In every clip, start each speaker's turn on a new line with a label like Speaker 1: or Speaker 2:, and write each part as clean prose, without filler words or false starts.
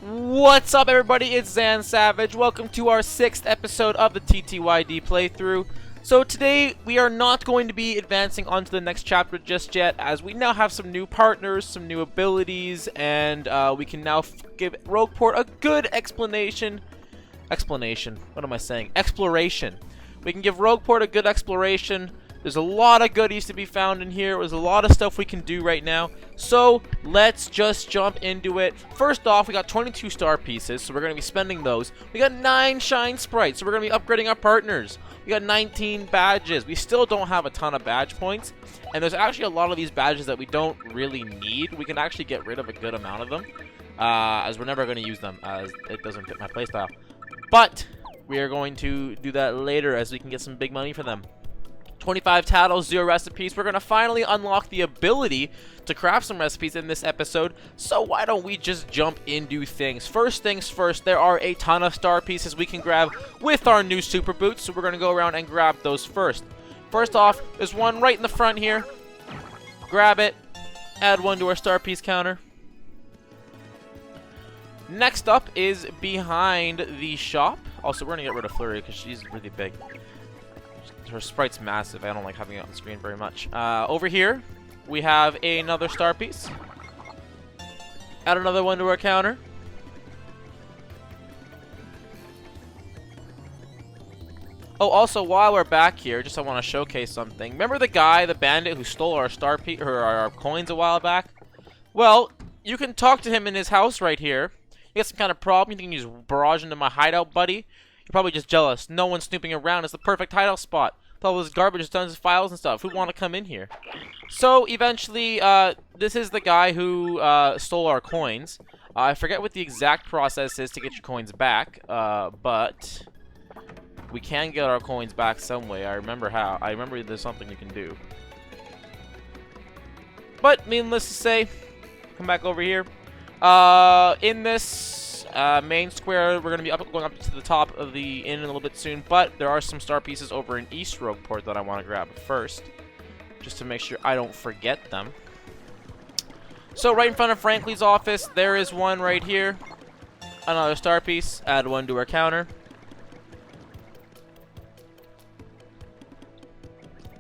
Speaker 1: What's up, everybody? It's Zan Savage. Welcome to our 6th episode of the TTYD playthrough. So today we are not going to be advancing onto the next chapter just yet, as we now have some new partners, some new abilities, and we can now give Rogueport a good exploration. What am I saying? Exploration. We can give Rogueport a good exploration. There's a lot of goodies to be found in here. There's a lot of stuff we can do right now. So let's just jump into it. First off, we got 22 star pieces, so we're going to be spending those. We got 9 shine sprites, so we're going to be upgrading our partners. We got 19 badges. We still don't have a ton of badge points, and there's actually a lot of these badges that we don't really need. We can actually get rid of a good amount of them, as we're never going to use them, as it doesn't fit my playstyle. But we are going to do that later, as we can get some big money for them. 25 titles, 0 recipes. We're going to finally unlock the ability to craft some recipes in this episode, so why don't we just jump into things. First things first, there are a ton of star pieces we can grab with our new super boots, so we're going to go around and grab those first. First off, there's one right in the front here. Grab it, add 1 to our star piece counter. Next up is behind the shop. Also, we're going to get rid of Flurry because she's really big. Her sprite's massive. I don't like having it on the screen very much. Over here, we have another star piece. Add another 1 to our counter. Oh, also, while we're back here, just I want to showcase something. Remember the guy, the bandit, who stole our star piece or our coins a while back? Well, you can talk to him in his house right here. You got some kind of problem? You can use barrage into my hideout, buddy? You're probably just jealous. No one's snooping around. It's the perfect hideout spot. All this garbage is tons of files and stuff. Who want to come in here? So eventually, this is the guy who stole our coins. I forget what the exact process is to get your coins back, but we can get our coins back some way. I remember how. I remember there's something you can do. But needless to say, come back over here. In this main square, we're going to be going up to the top of the inn in a little bit soon, but there are some star pieces over in East Rogueport that I want to grab first, just to make sure I don't forget them. So right in front of Franklin's office, there is one right here. Another star piece. Add 1 to our counter.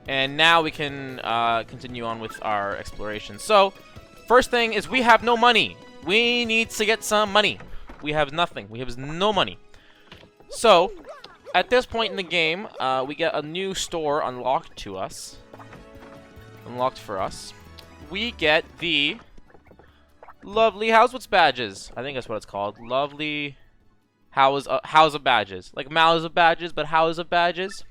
Speaker 1: And now we can continue on with our exploration. So, first thing is we have no money. We need to get some money. We have nothing. We have no money. So, at this point in the game, we get a new store unlocked to us. Unlocked for us. We get the lovely Housewoods badges. I think that's what it's called. Lovely House of badges. Like mouths of badges, but house of badges.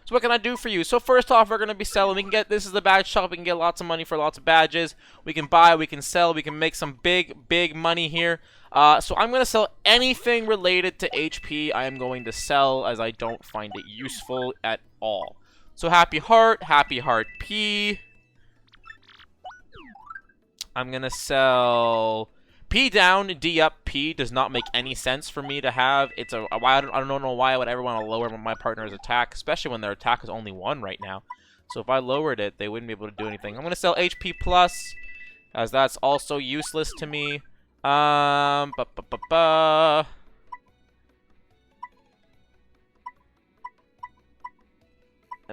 Speaker 1: So what can I do for you? So first off, we're going to be selling. We can get, this is the badge shop. We can get lots of money for lots of badges. We can buy, we can sell, we can make some big money here. So I'm going to sell anything related to HP. I am going to sell, as I don't find it useful at all. So Happy Heart P. I'm going to sell P down, D up. P does not make any sense for me to have. It's I don't know why I would ever want to lower my partner's attack, especially when their attack is only 1 right now. So if I lowered it, they wouldn't be able to do anything. I'm going to sell HP plus, as that's also useless to me. And I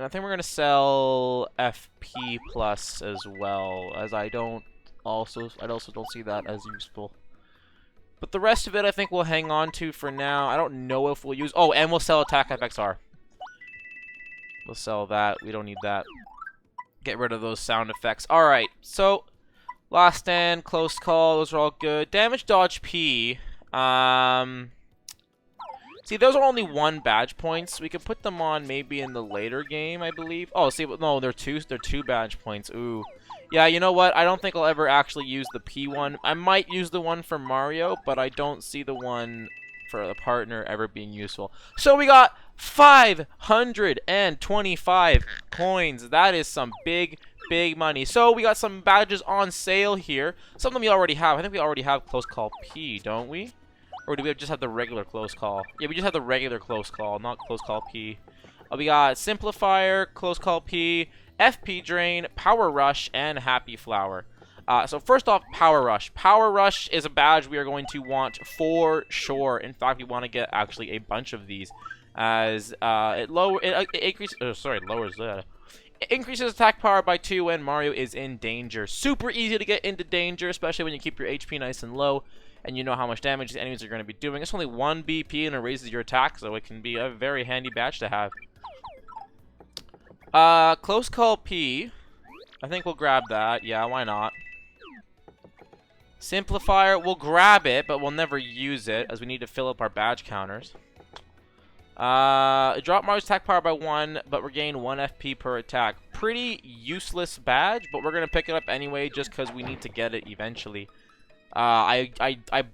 Speaker 1: think we're going to sell FP plus as well, as I also don't see that as useful. But the rest of it I think we'll hang on to for now. I don't know if we'll use... Oh, and we'll sell attack FXR. We'll sell that. We don't need that. Get rid of those sound effects. Alright, so last stand, close call, those are all good. Damage dodge P. See, those are only 1 badge points. We could put them on maybe in the later game, I believe. Oh, see, no, they're 2 badge points. Ooh. Yeah, you know what? I don't think I'll ever actually use the P one. I might use the one for Mario, but I don't see the one for the partner ever being useful. So we got 525 coins. That is some big money. So we got some badges on sale here. Some of them we already have. I think we already have close call P, don't we? Or do we just have the regular close call? Yeah, we just have the regular close call, not close call P. We got Simplifier, close call P, FP Drain, Power Rush, and Happy Flower. So first off, Power Rush. Power Rush is a badge we are going to want for sure. In fact, we want to get actually a bunch of these, as it increases attack power by 2 when Mario is in danger. Super easy to get into danger, especially when you keep your HP nice and low, and you know how much damage the enemies are going to be doing. It's only 1 BP and it raises your attack, so it can be a very handy badge to have. Close Call P. I think we'll grab that. Yeah, why not? Simplifier, we'll grab it, but we'll never use it, as we need to fill up our badge counters. Drop Mario's attack power by 1, but regain 1 FP per attack. Pretty useless badge, but we're gonna pick it up anyway, just because we need to get it eventually. I'm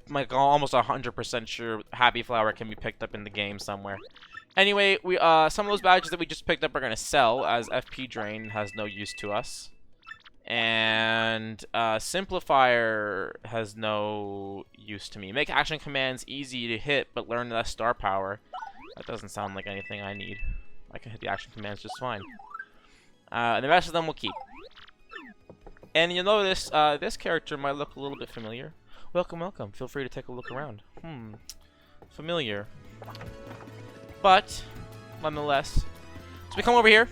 Speaker 1: like almost 100% sure Happy Flower can be picked up in the game somewhere. Anyway, we some of those badges that we just picked up are gonna sell, as FP drain has no use to us. And Simplifier has no use to me. Make action commands easy to hit, but learn less star power. That doesn't sound like anything I need. I can hit the action commands just fine. And the rest of them we'll keep. And you'll notice this character might look a little bit familiar. Welcome, welcome. Feel free to take a look around. Familiar. But, nonetheless. So we come over here.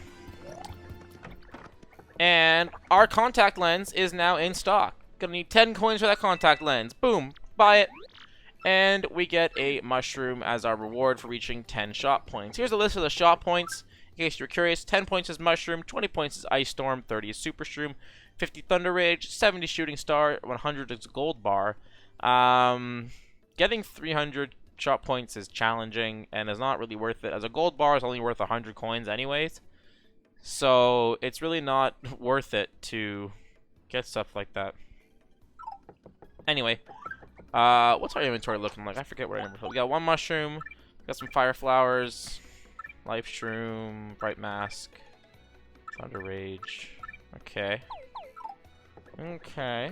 Speaker 1: And our contact lens is now in stock. Gonna need 10 coins for that contact lens. Boom. Buy it. And we get a mushroom as our reward for reaching 10 shot points. Here's a list of the shot points. In case you're curious, 10 points is mushroom, 20 points is ice storm, 30 is super shroom, 50 thunder rage, 70 shooting star, 100 is gold bar. Getting 300 shot points is challenging and is not really worth it, as a gold bar is only worth 100 coins anyways. So it's really not worth it to get stuff like that. Anyway, what's our inventory looking like? I forget what our inventory. We got 1 mushroom, got some fire flowers, life shroom, bright mask, thunder rage. Okay. Okay.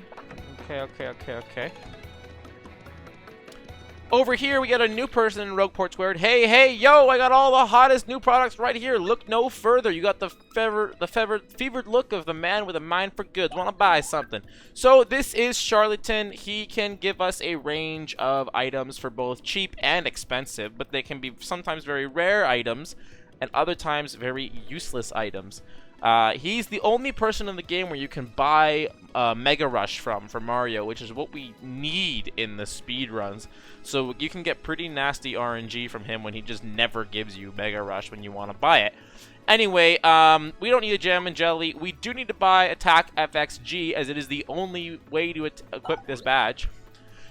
Speaker 1: Over here, we got a new person in Rogueport Squared. Hey, yo, I got all the hottest new products right here. Look no further. You got the fevered look of the man with a mind for goods. Want to buy something. So this is Charlatan. He can give us a range of items for both cheap and expensive, but they can be sometimes very rare items and other times very useless items. He's the only person in the game where you can buy Mega Rush from for Mario, which is what we need in the speed runs. So you can get pretty nasty RNG from him when he just never gives you Mega Rush when you want to buy it. Anyway, we don't need a Jam and Jelly. We do need to buy Attack FXG, as it is the only way to equip this badge.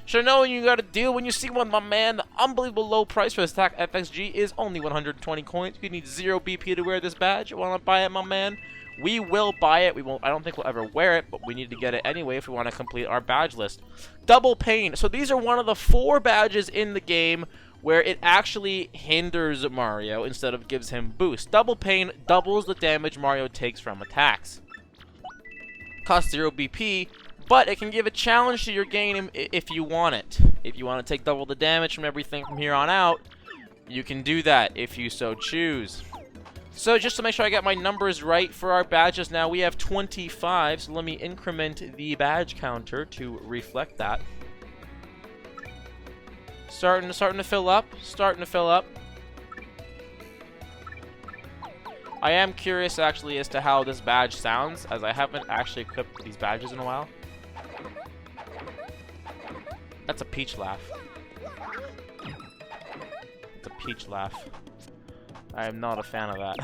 Speaker 1: Should know you got a deal when you see one, my man. The unbelievable low price for this Attack FXG is only 120 coins. You need 0 BP to wear this badge. You want to buy it, my man? We will buy it. We won't. I don't think we'll ever wear it, but we need to get it anyway if we want to complete our badge list. Double Pain. So these are one of the 4 badges in the game where it actually hinders Mario instead of gives him boost. Double Pain doubles the damage Mario takes from attacks. Costs 0 BP, but it can give a challenge to your game if you want it. If you want to take double the damage from everything from here on out, you can do that if you so choose. So just to make sure I get my numbers right for our badges now, we have 25, so let me increment the badge counter to reflect that. Starting to fill up. I am curious actually as to how this badge sounds, as I haven't actually equipped these badges in a while. That's a Peach laugh. It's a Peach laugh. I am not a fan of that.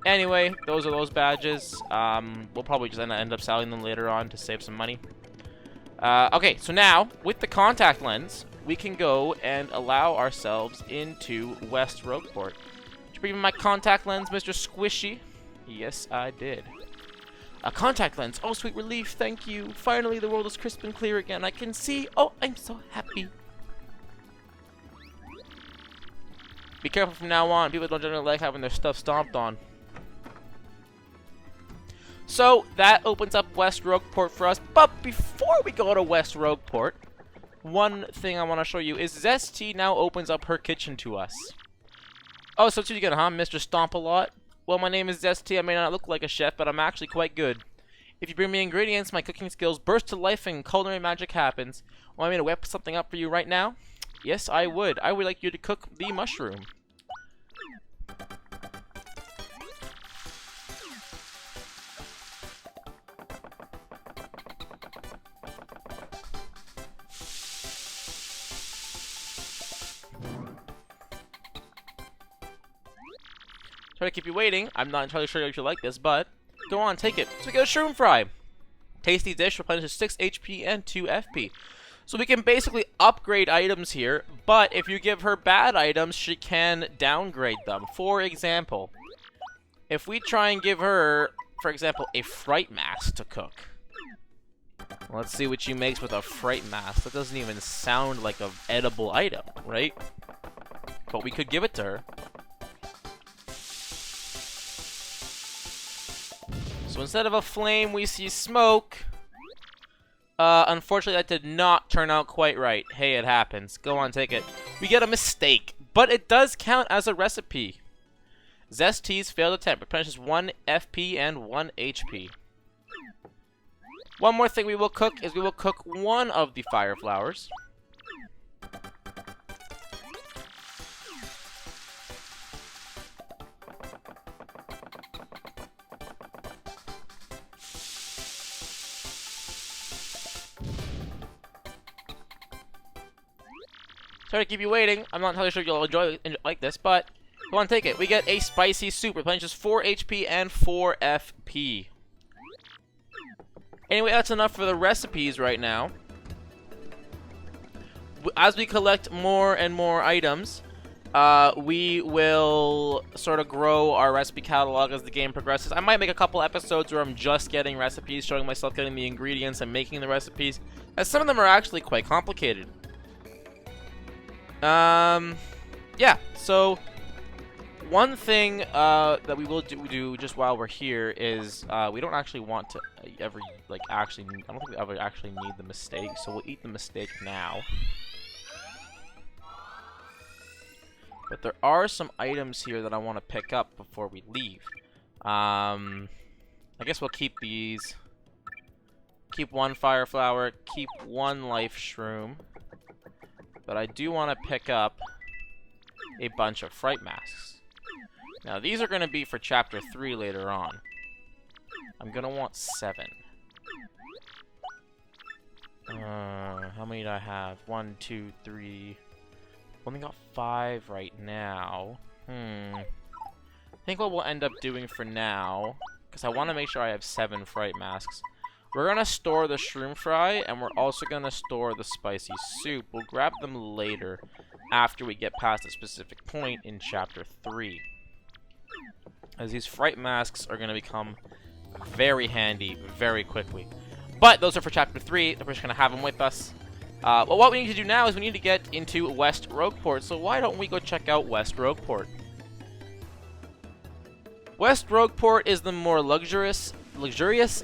Speaker 1: Anyway, those are those badges. We'll probably just end up selling them later on to save some money. Okay, so now, with the contact lens, we can go and allow ourselves into West Rogueport. Did you bring me my contact lens, Mr. Squishy? Yes, I did. A contact lens. Oh, sweet relief. Thank you. Finally, the world is crisp and clear again. I can see. Oh, I'm so happy. Be careful from now on. People don't generally like having their stuff stomped on. So, that opens up West Rogueport for us. But before we go to West Rogueport, one thing I want to show you is Zesty now opens up her kitchen to us. Oh, so it's you again, huh, Mr. Stomp-A-Lot? Well, my name is Zesty. I may not look like a chef, but I'm actually quite good. If you bring me ingredients, my cooking skills burst to life and culinary magic happens. Want me to whip something up for you right now? Yes, I would. I would like you to cook the mushroom. Sorry to keep you waiting. I'm not entirely sure if you like this, but go on, take it. So we got a shroom fry. Tasty dish replenishes 6 HP and 2 FP. So we can basically upgrade items here, but if you give her bad items, she can downgrade them. For example, if we try and give her, for example, a fright mask to cook. Let's see what she makes with a fright mask. That doesn't even sound like an edible item, right? But we could give it to her. So instead of a flame, we see smoke. Unfortunately, that did not turn out quite right. Hey, it happens. Go on, take it. We get a mistake, but it does count as a recipe. Zest teas failed attempt. Replenishes 1 FP and 1 HP. One more thing we will cook is we will cook one of the fire flowers. Sorry to keep you waiting. I'm not entirely sure you'll enjoy like this, but go on, take it. We get a spicy soup. Replenishes 4 HP and 4 FP. Anyway, that's enough for the recipes right now. As we collect more and more items, we will sort of grow our recipe catalog as the game progresses. I might make a couple episodes where I'm just getting recipes, showing myself getting the ingredients and making the recipes, as some of them are actually quite complicated. Yeah, so one thing that we will do just while we're here is we don't actually want to ever I don't think we ever actually need the mistake, so we'll eat the mistake now. But there are some items here that I want to pick up before we leave. I guess we'll keep these. Keep 1 fire flower, keep 1 life shroom. But I do want to pick up a bunch of fright masks. Now, these are going to be for Chapter 3 later on. I'm going to want 7. How many do I have? 1, 2, 3... Only got 5 right now. I think what we'll end up doing for now, because I want to make sure I have 7 fright masks. We're going to store the shroom fry, and we're also going to store the spicy soup. We'll grab them later, after we get past a specific point in Chapter 3. As these fright masks are going to become very handy very quickly. But those are for Chapter 3. We're just going to have them with us. Well, what we need to do now is we need to get into West Rogueport. So why don't we go check out West Rogueport? West Rogueport is the more luxurious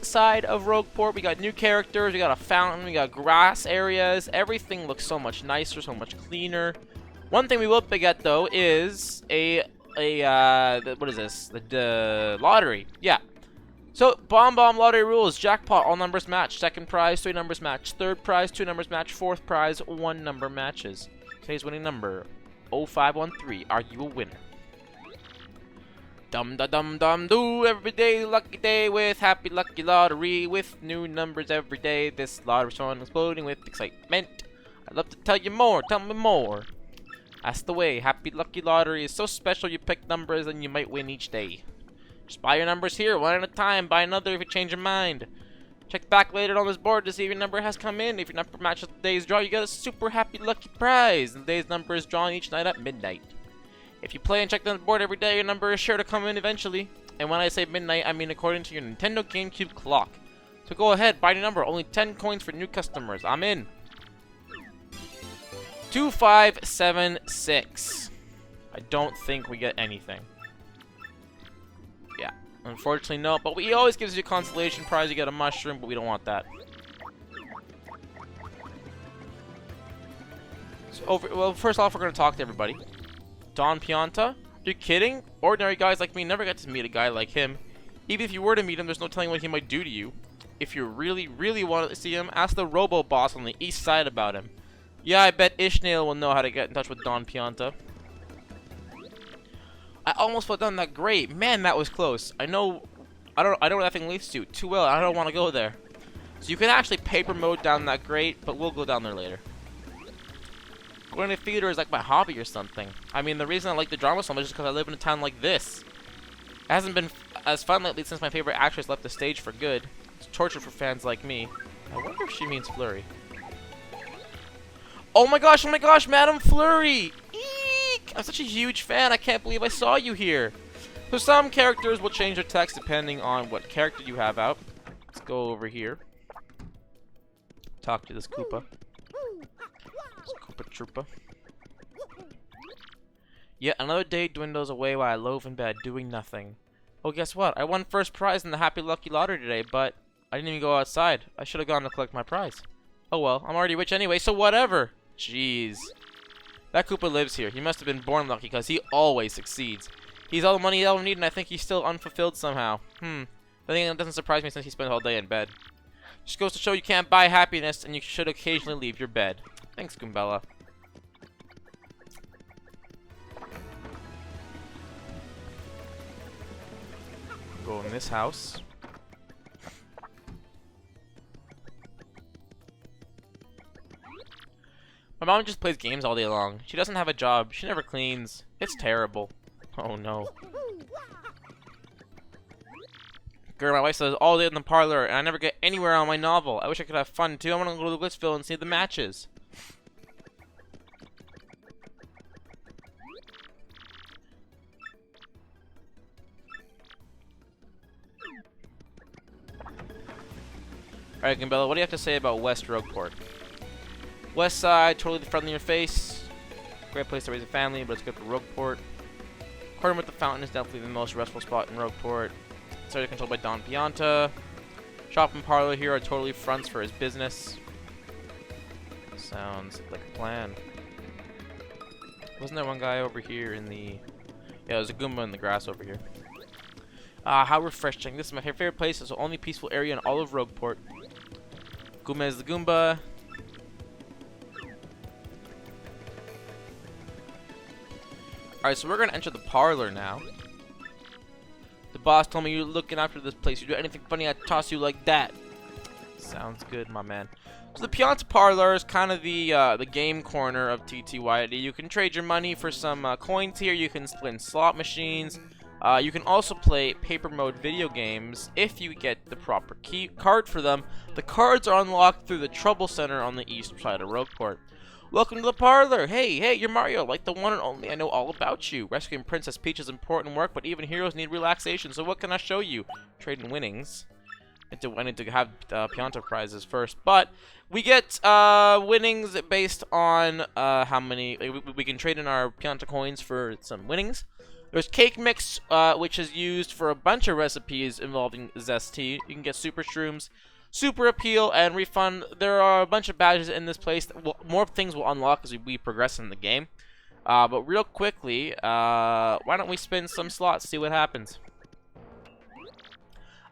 Speaker 1: side of Rogueport. We got new characters, we got a fountain, we got grass areas. Everything looks so much nicer, so much cleaner. One thing we will get though is what is this? The lottery. Yeah. So Bomb lottery rules: jackpot, all numbers match. Second prize, 3 numbers match. Third prize, 2 numbers match. Fourth prize, 1 number matches. Today's winning number 0513. Are you a winner? Dum da dum dum do, every day lucky day with happy lucky lottery with new numbers every day. This lottery's on exploding with excitement. I'd love to tell you more. Tell me more. That's the way. Happy lucky lottery is so special. You pick numbers and you might win each day. Just buy your numbers here, 1 at a time. Buy another if you change your mind. Check back later on this board to see if your number has come in. If your number matches today's draw, you get a super happy lucky prize. And today's number is drawn each night at midnight. If you play and check the board every day, your number is sure to come in eventually. And when I say midnight, I mean according to your Nintendo GameCube clock. So go ahead, buy your number. Only 10 coins for new customers. I'm in. 2576. I don't think we get anything. Yeah, unfortunately no. But he always gives you a consolation prize. You get a mushroom, but we don't want that. So well, first off, we're going to talk to everybody. Don Pianta? Are you kidding? Ordinary guys like me never get to meet a guy like him. Even if you were to meet him, there's no telling what he might do to you. if you really, really want to see him, ask the Robo Boss on the east side about him. Yeah, I bet Ishnail will know how to get in touch with Don Pianta. I almost fell down that grate. Man, that was close. I know where that thing leads to too well. I don't want to go there. So you can actually paper mode down that grate, but we'll go down there later. Going to theater is like my hobby or something. I mean, the reason I like the drama so much is because I live in a town like this. It hasn't been as fun lately since my favorite actress left the stage for good. It's torture for fans like me. I wonder if she means Flurry. Oh my gosh, Madame Flurry! Eek! I'm such a huge fan, I can't believe I saw you here. So some characters will change their text depending on what character you have out. Let's go over here. Talk to this Koopa. This Koopa Troopa. Yet another day dwindles away while I loaf in bed, doing nothing. Oh, guess what? I won first prize in the Happy Lucky Lottery today, but I didn't even go outside. I should have gone to collect my prize. Oh well, I'm already rich anyway, so whatever. Jeez. That Koopa lives here. He must have been born lucky, because he always succeeds. He's all the money he'll ever need, and I think he's still unfulfilled somehow. I think that doesn't surprise me since he spent all day in bed. Just goes to show you can't buy happiness, and you should occasionally leave your bed. Thanks, Goombella. Go in this house. My mom just plays games all day long. She doesn't have a job. She never cleans. It's terrible. Oh no. Girl, my wife says all day in the parlor, and I never get anywhere on my novel. I wish I could have fun too. I want to go to Blissville and see the matches. Alright, Goombella, what do you have to say about West Rogueport? West side, totally friendly in your face. Great place to raise a family, but it's good for Rogueport. Corner with the fountain is definitely the most restful spot in Rogueport. It's already controlled by Don Pianta. Shop and parlor here are totally fronts for his business. Sounds like a plan. Wasn't there one guy over here in the... Yeah, there's a Goomba in the grass over here. Ah, how refreshing. This is my favorite place. It's the only peaceful area in all of Rogueport. Goomba is the Goomba. Alright, so we're going to enter the parlor now. The boss told me you're looking after this place. You do anything funny, I toss you like that. Sounds good, my man. So the Pianta Parlor is kind of the game corner of TTYD. You can trade your money for some coins here. You can spin slot machines. You can also play paper mode video games if you get the proper card for them. The cards are unlocked through the Trouble Center on the east side of Rogueport. Welcome to the parlor. Hey, you're Mario, like the one and only. I know all about you. Rescuing Princess Peach is important work, but even heroes need relaxation. So what can I show you? Trading winnings. I need to have Pianta prizes first, but we get winnings based on how many we can trade in our Pianta coins for some winnings. There's Cake Mix, which is used for a bunch of recipes involving Zesty. You can get Super Shrooms, Super Appeal, and Refund. There are a bunch of badges in this place. More things will unlock as we progress in the game. But real quickly, why don't we spin some slots, see what happens.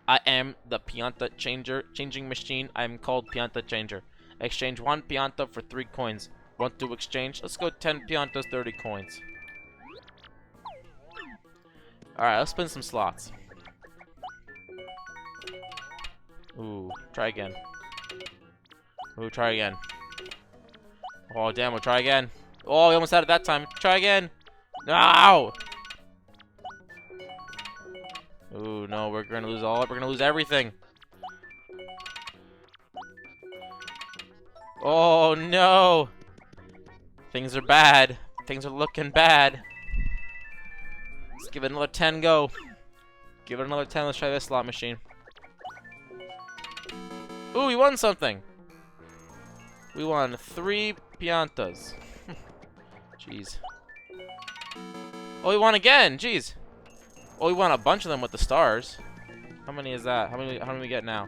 Speaker 1: I am the Pianta changing machine. I am called Pianta Changer. Exchange 1 Pianta for 3 coins. Want to exchange? Let's go 10 Piantas, 30 coins. Alright, let's spin some slots. Ooh, try again. Ooh, try again. Oh, damn, we'll try again. Oh, we almost had it that time. Try again. No! Ooh, no, we're gonna lose all. We're gonna lose everything. Oh, no! Things are bad. Things are looking bad. Let's give it another 10 go. Give it another 10. Let's try this slot machine. Ooh, we won something. We won 3 Piantas. Jeez. Oh, we won again. Jeez. Oh, we won a bunch of them with the stars. How many is that? How many we get now?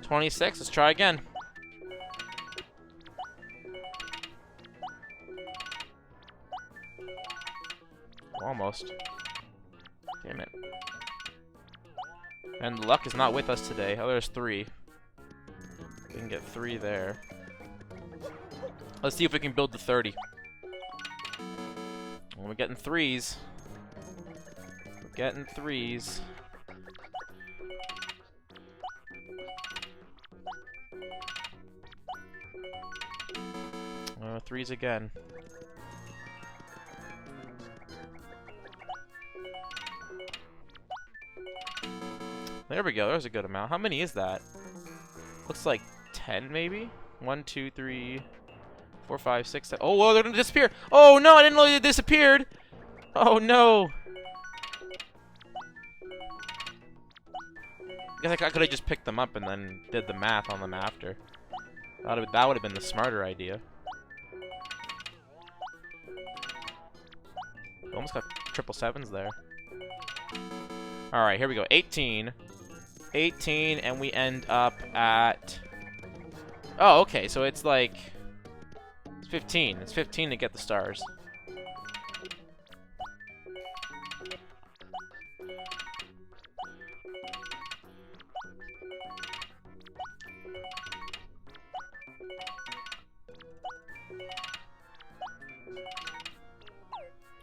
Speaker 1: 26. Let's try again. Almost. Damn it. And luck is not with us today. Oh, there's 3. We can get 3 there. Let's see if we can build the 30. Well, we're getting 3s. We're getting 3s. 3s again. There we go. There's a good amount. How many is that? Looks like 10, maybe? 1, 2, 3, 4, 5, 6, 7. Oh, whoa, they're gonna disappear. Oh, no, I didn't know they disappeared. Oh, no. I guess I could have just picked them up and then did the math on them after. That would have been the smarter idea. Almost got 777s there. Alright, here we go. 18. 18, and we end up at... Oh, okay, so it's like... It's 15. It's 15 to get the stars.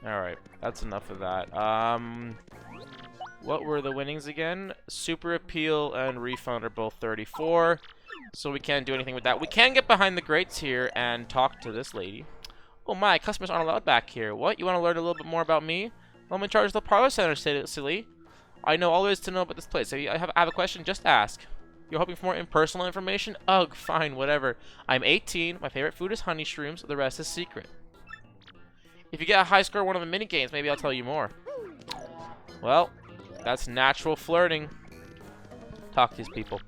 Speaker 1: Alright, that's enough of that. What were the winnings again? Super Appeal and Refund are both 34, so we can't do anything with that. We can get behind the grates here and talk to this lady. Oh my, customers aren't allowed back here. What? You want to learn a little bit more about me? Well, I'm in charge of the parlor center, silly. I know all there is to know about this place. If you have a question, just ask. You're hoping for more impersonal information? Ugh, fine, whatever. I'm 18, my favorite food is honey shrooms, the rest is secret. If you get a high score in one of the mini games, maybe I'll tell you more. Well, that's natural flirting. Talk to these people.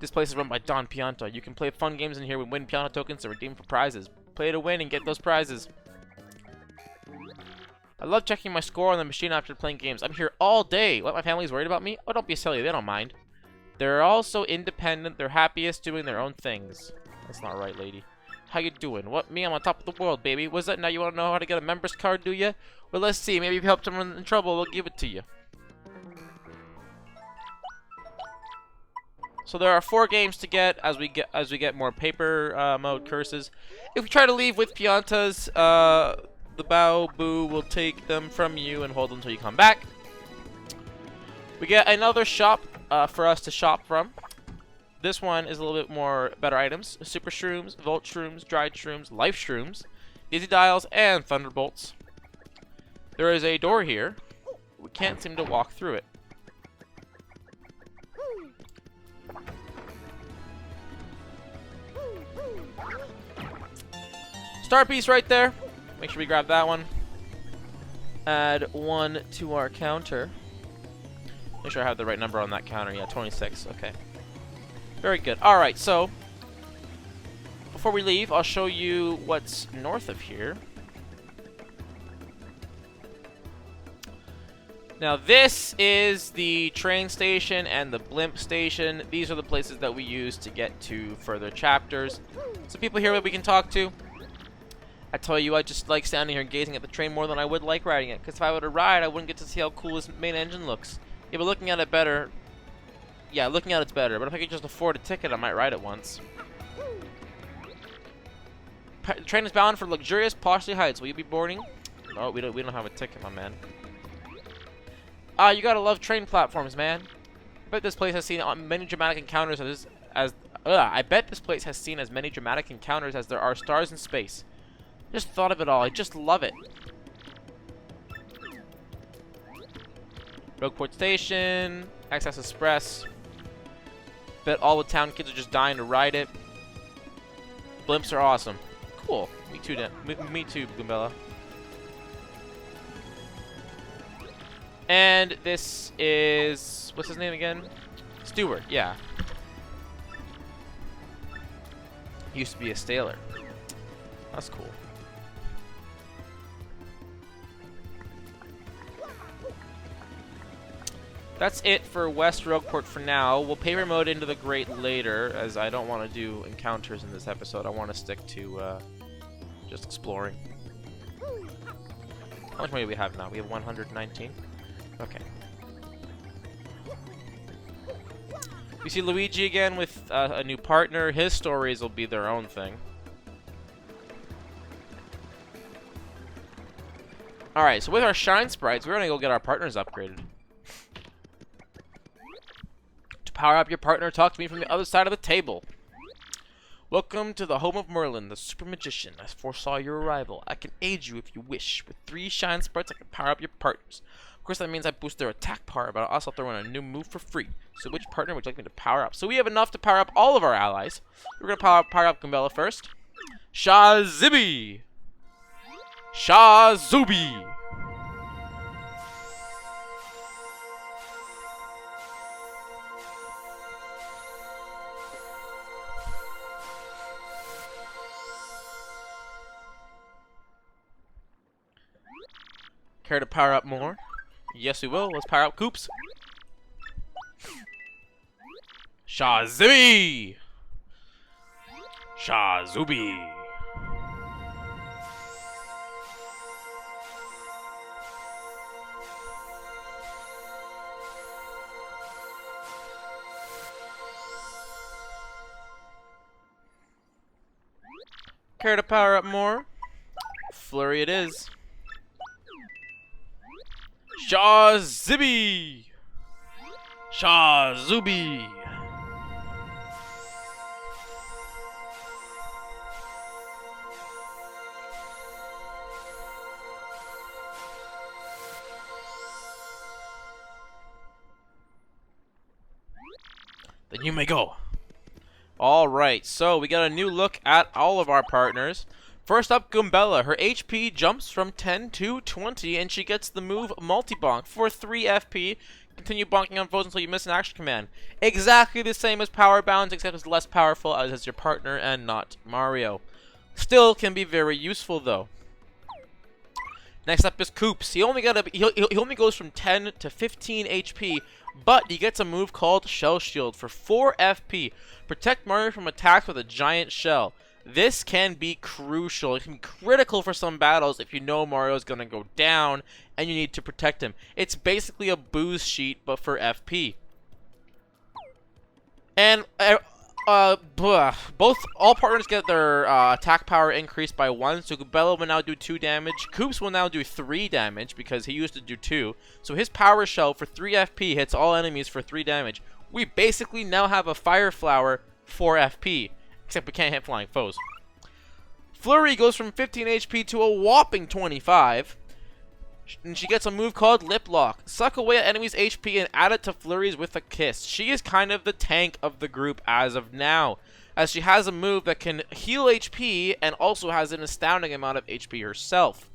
Speaker 1: This place is run by Don Pianta. You can play fun games in here and win Pianta tokens and redeem for prizes. Play to win and get those prizes. I love checking my score on the machine after playing games. I'm here all day. What, my family's worried about me? Oh, don't be silly. They don't mind. They're all so independent. They're happiest doing their own things. That's not right, lady. How you doing? What? Me? I'm on top of the world, baby. What's that? Now you want to know how to get a member's card, do you? Well, let's see. Maybe if you help someone in trouble, we'll give it to you. So there are 4 games to get as we get more paper mode curses. If we try to leave with Piantas, the Bao Boo will take them from you and hold them until you come back. We get another shop for us to shop from. This one is a little bit more better items. Super Shrooms, Volt Shrooms, Dried Shrooms, Life Shrooms, Dizzy Dials, and Thunderbolts. There is a door here. We can't seem to walk through it. Star piece right there. Make sure we grab that one. Add 1 to our counter. Make sure I have the right number on that counter. Yeah, 26. Okay. Very good. Alright, so before we leave, I'll show you what's north of here. Now, this is the train station and the blimp station. These are the places that we use to get to further chapters. So people here that we can talk to. I tell you, I just like standing here and gazing at the train more than I would like riding it. Because if I were to ride, I wouldn't get to see how cool this main engine looks. Yeah, but looking at it better... Yeah, looking at it's better, but if I could just afford a ticket, I might ride it once. The train is bound for luxurious Poshley Heights. Will you be boarding? No, we don't have a ticket, my man. Ah, you gotta love train platforms, man. I bet this place has seen many dramatic encounters I bet this place has seen as many dramatic encounters as there are stars in space. Just thought of it all. I just love it. Rogueport Station, Access Express. Bet all the town kids are just dying to ride it. Blimps are awesome. Cool. Me too, me too, Goombella. And this is... What's his name again? Stewart, yeah. Used to be a sailor. That's cool. That's it for West Rogueport for now. We'll paper mode into the Great later, as I don't want to do encounters in this episode. I want to stick to just exploring. How much money do we have now? We have 119? Okay. We see Luigi again with a new partner. His stories will be their own thing. Alright, so with our Shine Sprites, we're gonna go get our partners upgraded. To power up your partner, talk to me from the other side of the table. Welcome to the home of Merlin, the super magician. I foresaw your arrival. I can aid you if you wish. With 3 Shine Sprites, I can power up your partners. Of course, that means I boost their attack power, but I'll also throw in a new move for free. So which partner would you like me to power up? So we have enough to power up all of our allies. We're going to power up Goombella first. Shazibi! Shazubi! Care to power up more? Yes, we will. Let's power up Koops. Shazibi! Shazubi! Care to power up more? Flurry it is. Shazibi! Shazubi! Then you may go. Alright, so we got a new look at all of our partners. First up, Goombella. Her HP jumps from 10 to 20, and she gets the move Multi-Bonk for 3 FP. Continue bonking on foes until you miss an action command. Exactly the same as Power Bounds, except it's less powerful as is your partner and not Mario. Still can be very useful, though. Next up is Koops. He only goes from 10 to 15 HP, but he gets a move called Shell Shield for 4 FP. Protect Mario from attacks with a giant shell. This can be crucial. It can be critical for some battles if you know Mario's going to go down and you need to protect him. It's basically a booze sheet, but for FP. And all partners get their attack power increased by 1. So Goombella will now do 2 damage. Koops will now do 3 damage because he used to do 2. So his power shell for 3 FP hits all enemies for 3 damage. We basically now have a Fire Flower for FP. Except we can't hit flying foes. Flurry goes from 15 HP to a whopping 25. And she gets a move called Lip Lock. Suck away at enemies' HP and add it to Flurry's with a kiss. She is kind of the tank of the group as of now, as she has a move that can heal HP and also has an astounding amount of HP herself.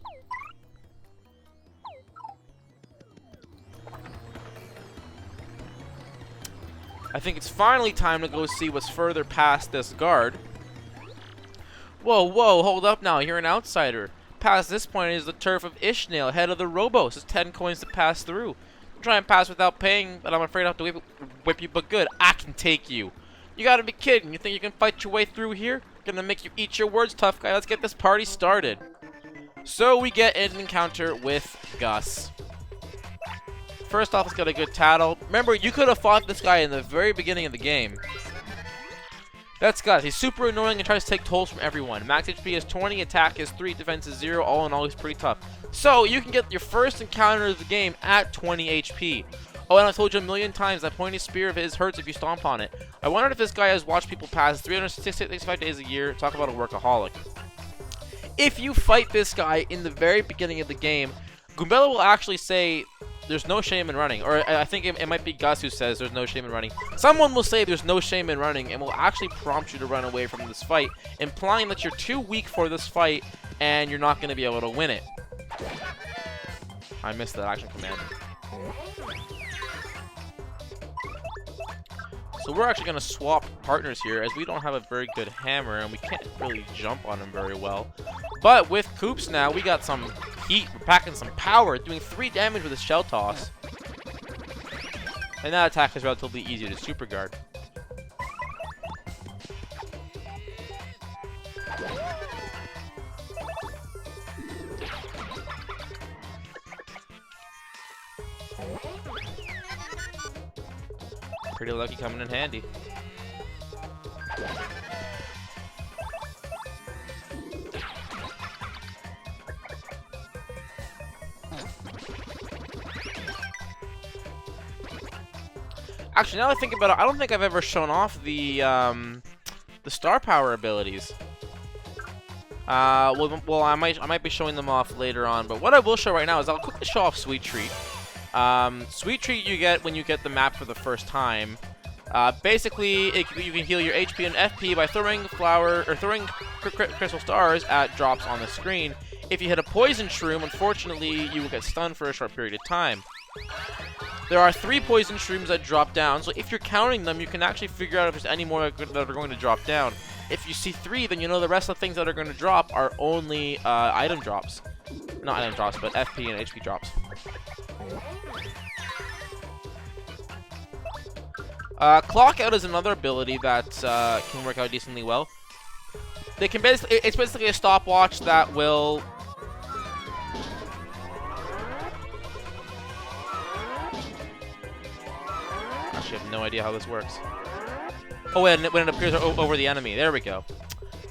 Speaker 1: I think it's finally time to go see what's further past this guard. Whoa, hold up now, you're an outsider. Past this point is the turf of Ishnail, head of the Robos. It's 10 coins to pass through. Try and pass without paying, but I'm afraid I have to whip you, but good. I can take you. You gotta be kidding. You think you can fight your way through here? Gonna make you eat your words, tough guy. Let's get this party started. So we get an encounter with Gus. First off, let's get a good tattle. Remember, you could have fought this guy in the very beginning of the game. That's Gus. He's super annoying and tries to take tolls from everyone. Max HP is 20, attack is 3, defense is 0. All in all, he's pretty tough. So, you can get your first encounter of the game at 20 HP. Oh, and I've told you a million times that pointy spear of his hurts if you stomp on it. I wondered if this guy has watched people pass 365 days a year. Talk about a workaholic. If you fight this guy in the very beginning of the game, Goombella will actually say there's no shame in running. Or I think it might be Gus who says there's no shame in running. Someone will say there's no shame in running and will actually prompt you to run away from this fight, implying that you're too weak for this fight and you're not going to be able to win it. I missed that action command. So we're actually going to swap partners here as we don't have a very good hammer and we can't really jump on him very well. But with Koops now, we got some heat, we're packing some power, doing 3 damage with a shell toss. And that attack is relatively easy to super guard. Pretty lucky coming in handy. Actually, now that I think about it, I don't think I've ever shown off the star power abilities. Well, I might be showing them off later on, but what I will show right now is I'll quickly show off Sweet Treat. Sweet Treat you get when you get the map for the first time. Basically, you can heal your HP and FP by throwing crystal stars at drops on the screen. If you hit a poison shroom, unfortunately, you will get stunned for a short period of time. There are 3 poison shrooms that drop down, so if you're counting them, you can actually figure out if there's any more that are going to drop down. If you see 3, then you know the rest of the things that are going to drop are only item drops. Not item drops, but FP and HP drops. Clock Out is another ability that can work out decently well. It's basically a stopwatch that will... Actually, I have no idea how this works. Oh, when it appears over the enemy. There we go.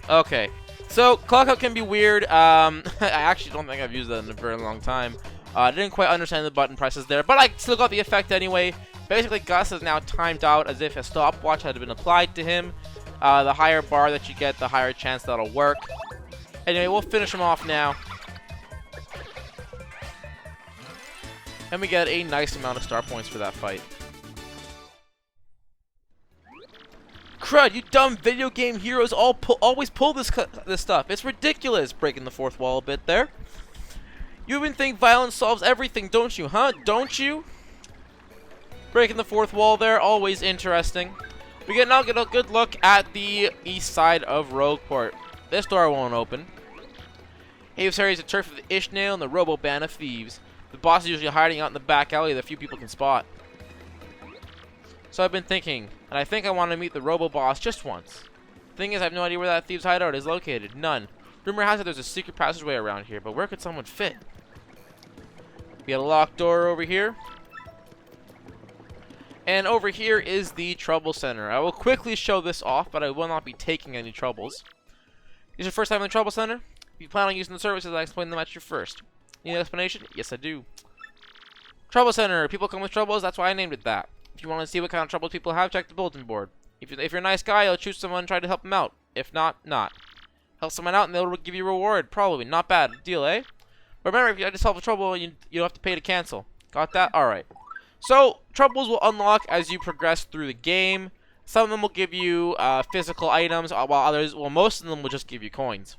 Speaker 1: Okay. So, Clock Out can be weird. I actually don't think I've used that in a very long time. I didn't quite understand the button presses there, but I still got the effect anyway. Basically, Gus is now timed out as if a stopwatch had been applied to him. The higher bar that you get, the higher chance that'll work. Anyway, we'll finish him off now. And we get a nice amount of star points for that fight. Crud, you dumb video game heroes always pull this stuff. It's ridiculous, breaking the fourth wall a bit there. You even think violence solves everything, don't you, huh? Don't you? Breaking the fourth wall there, always interesting. We now get a good look at the east side of Rogueport. This door won't open. Have's Harry is a turf of the Ishnail and the Robo Band of Thieves. The boss is usually hiding out in the back alley that few people can spot. So I've been thinking, and I think I want to meet the Robo Boss just once. Thing is, I have no idea where that thieves' hideout is located. None. Rumor has it there's a secret passageway around here, but where could someone fit? We got a locked door over here. And over here is the Trouble Center. I will quickly show this off, but I will not be taking any troubles. Is your first time in the Trouble Center? If you plan on using the services, I explain them at you first. Need an explanation? Yes, I do. Trouble Center. People come with troubles, that's why I named it that. If you want to see what kind of troubles people have, check the bulletin board. If you're a nice guy, you'll choose someone and try to help them out. If not, not. Help someone out and they'll give you a reward. Probably. Not bad. Deal, eh? But remember, if you just solve a trouble, you don't have to pay to cancel. Got that? Alright. So, troubles will unlock as you progress through the game. Some of them will give you physical items, while most of them will just give you coins.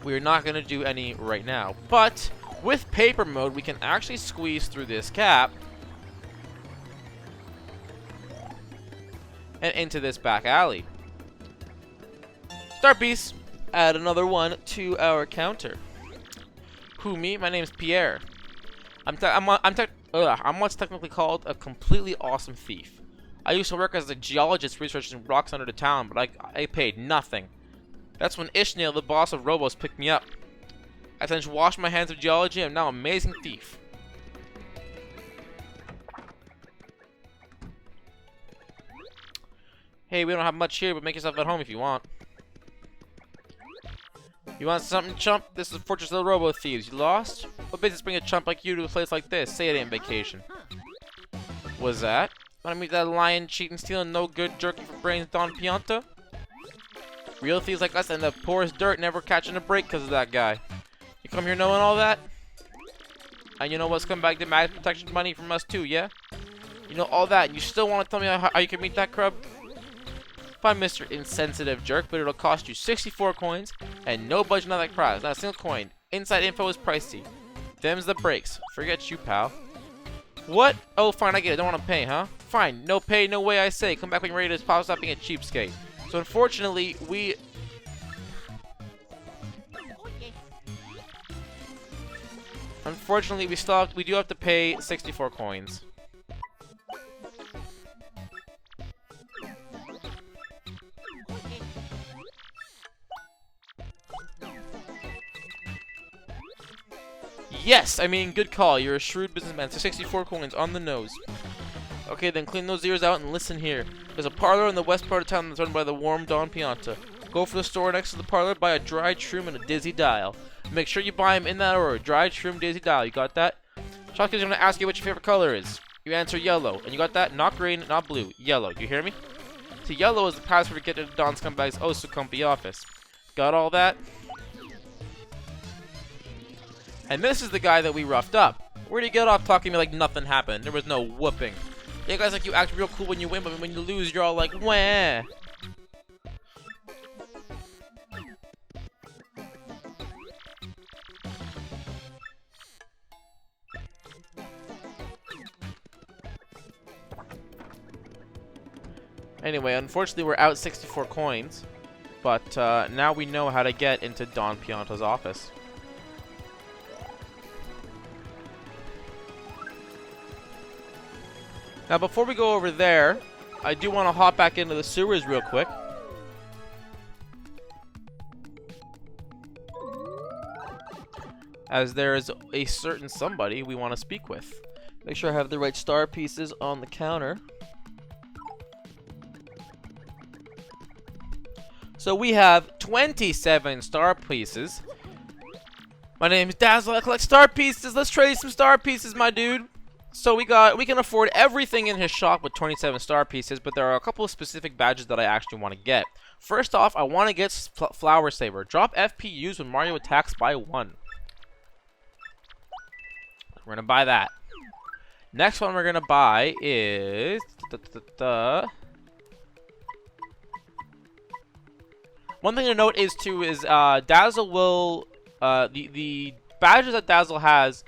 Speaker 1: We're not going to do any right now. But, with paper mode, we can actually squeeze through this gap and into this back alley. Start piece. Add another one to our counter. Who, me? My name's Pierre. I'm what's technically called a completely awesome thief. I used to work as a geologist researching rocks under the town, but I paid nothing. That's when Ishnail, the boss of Robos, picked me up. I then washed my hands of geology and I'm now an amazing thief. Hey, we don't have much here, but make yourself at home if you want. You want something, chump? This is the Fortress of the Robo Thieves. You lost? What business bring a chump like you to a place like this? Say it ain't vacation. Was that? Want to meet that lion, cheating, stealing, no good, jerking for brains, Don Pianta? Real thieves like us and the poorest dirt never catching a break because of that guy. You come here knowing all that? And you know what's coming back to mag protection money from us too, yeah? You know all that, and you still want to tell me how you can meet that crub? Fine, Mr. Insensitive Jerk, but it'll cost you 64 coins and no budget on that prize. Not a single coin. Inside info is pricey. Them's the breaks. Forget you, pal. What? Oh, fine, I get it. Don't want to pay, huh? Fine. No pay, no way, I say. Come back when you're ready to stop being a cheapskate. So, unfortunately, we do have to pay 64 coins. Yes! I mean, good call. You're a shrewd businessman. So 64 coins on the nose. Okay, then clean those ears out and listen here. There's a parlor in the west part of town that's run by the warm Don Pianta. Go for the store next to the parlor, buy a dried shroom and a dizzy dial. Make sure you buy them in that order. Dried shroom, dizzy dial. You got that? Shopkeeper's gonna ask you what your favorite color is. You answer yellow. And you got that? Not green, not blue. Yellow. You hear me? See, yellow is the password to get into Don Scumbag's oh so comfy office. Got all that? And this is the guy that we roughed up. Where'd he get off talking to me like nothing happened? There was no whooping. Yeah, guys, like you act real cool when you win, but when you lose, you're all like, wah. Anyway, unfortunately, we're out 64 coins, but now we know how to get into Don Pianta's office. Now, before we go over there, I do want to hop back into the sewers real quick. As there is a certain somebody we want to speak with. Make sure I have the right star pieces on the counter. So we have 27 star pieces. My name is Dazzle. I collect star pieces. Let's trade some star pieces, my dude. So we can afford everything in his shop with 27 star pieces, but there are a couple of specific badges that I actually want to get. First off, I want to get Flower Saver. Drop FPUs when Mario attacks by 1. We're going to buy that. Next one we're going to buy is... One thing to note is Dazzle will... the badges that Dazzle has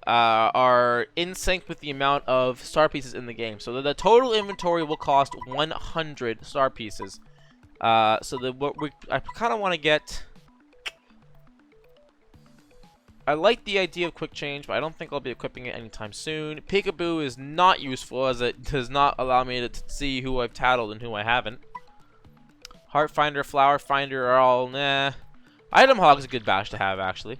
Speaker 1: are in sync with the amount of star pieces in the game. So the total inventory will cost 100 star pieces. I kind of want to get... I like the idea of quick change, but I don't think I'll be equipping it anytime soon. Peekaboo is not useful as it does not allow me to see who I've tattled and who I haven't. Heart Finder, Flower Finder are all nah. Item Hog is a good badge to have, actually.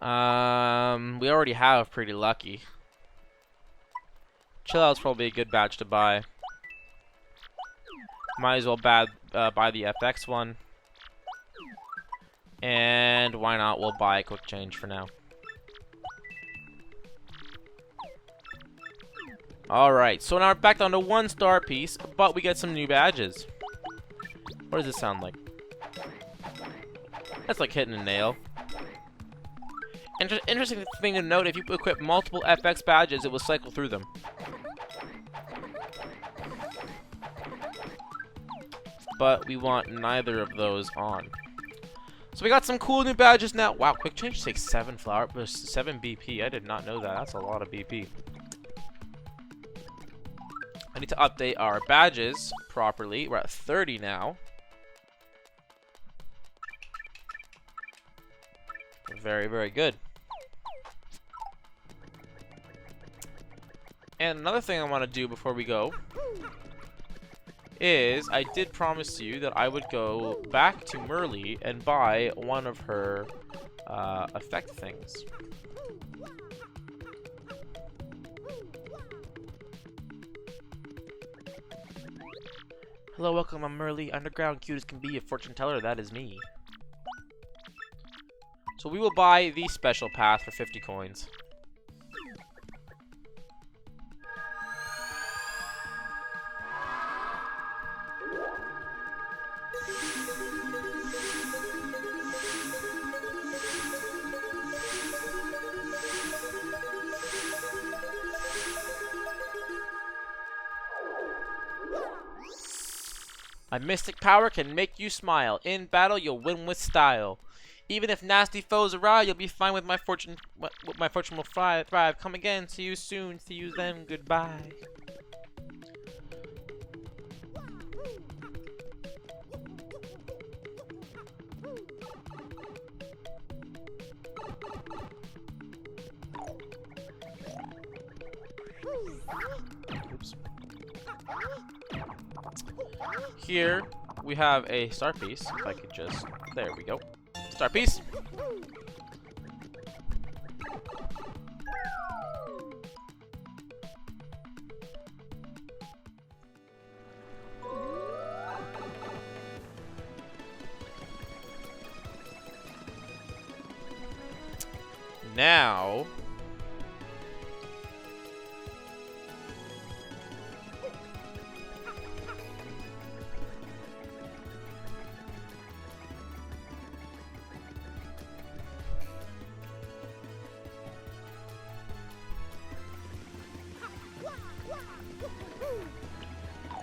Speaker 1: We already have Pretty Lucky. Chill Out's probably a good badge to buy. Might as well buy the Ep.6 one. And why not? We'll buy a quick change for now. Alright, so now we're back down to 1 star piece, but we get some new badges. What does this sound like? That's like hitting a nail. Interesting thing to note, if you equip multiple FX badges, it will cycle through them. But we want neither of those on. So we got some cool new badges now. Wow, quick change takes 7 BP. I did not know that. That's a lot of BP. I need to update our badges properly. We're at 30 now. Very, very good. And another thing I want to do before we go is I did promise you that I would go back to Merly and buy one of her effect things. Hello, welcome, I'm Merly, underground, cute as can be, a fortune teller, that is me. So we will buy the special path for 50 coins. My mystic power can make you smile. In battle, you'll win with style. Even if nasty foes arrive, you'll be fine with my fortune. My fortune will thrive. Come again. See you soon. See you then. Goodbye. Oops. Here we have a star piece. If I could just, there we go. Star piece. Now,